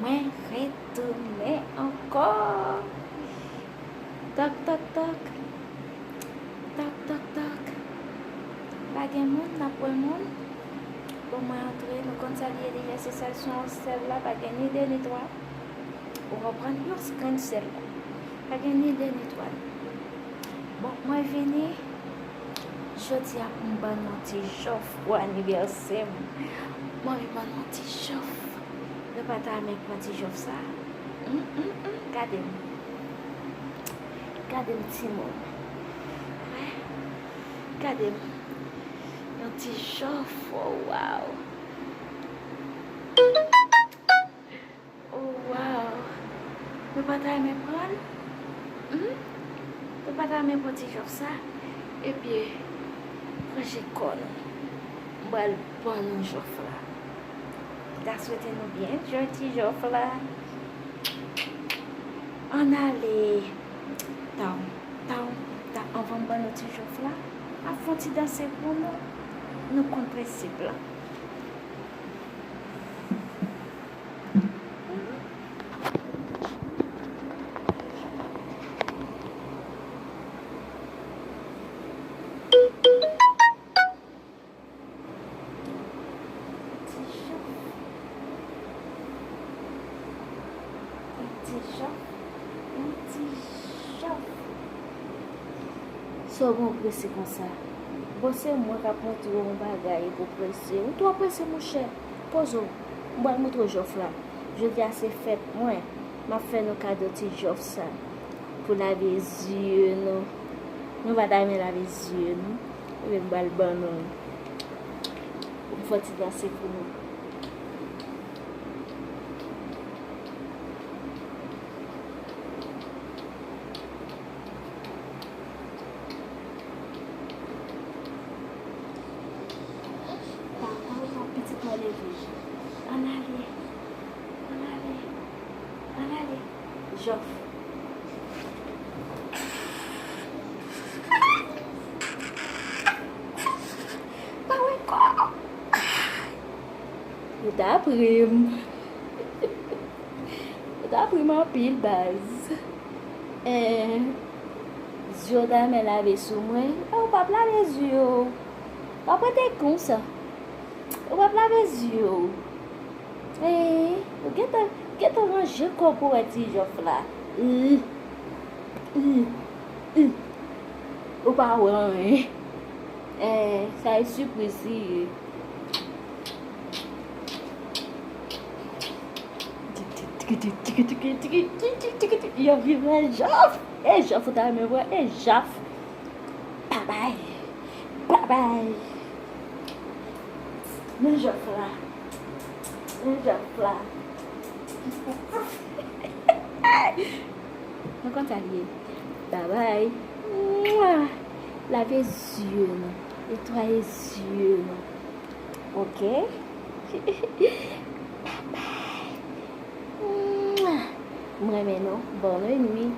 Mwen retourne encore. Toc, toc, toc. Toc, toc, toc. Pa gen moun, nan pou moun. Bon, mwen entre, nou kon sa liye deja se sal son sel la, pa gen ni de ni toal. Ou repren yon skren sel la. Pa gen ni de ni toal. Bon, mwen veni, jodi ap mban nan ti jof pou aniversem. Mwen mban nan ti jof. Ne pa ta men kwa ti jof sa. Gade m. Gade m ti moun. Gade m. Yon ti jof. Oh, wow. Oh, wow. Ne pa ta men pran? Ne pa ta men kwa ti jof sa? E pi, proje kon. Mbal bon nou jof la. Da souhaité nous bien, gentil jof là. On allait down, on va me notre jof là. Avant de danser pour nous compressibles. So bon presse comme ça. Bon c'est moi qui apprends tout mon bagage pour presser. Ou toi presser mon cher. Pose. Moi montre jof là. Je dis à ces fêtes moi m'a fait nos cadeaux petit jof ça pour laver les yeux nous. Nous va laver les yeux nous. Et bal bon nous. Faut danser pour nous. En allez. Jof. Pas encore. Je t'apprime. Je t'apprime en pile base. Yeux d'âme laver sous moi. On va laver les yeux. On va prêter comme ça. On va laver les yeux. Get a ranger pour être jof là. Ou pas ouais. Ça est surprise. Il a vu un jof. Jof t'as me voir jof. Bye bye. Le jof là. On compte aller. Bye bye. Lavez les yeux. Nettoyez les yeux. Ok? Bye bye. Moi, maintenant, bonne nuit.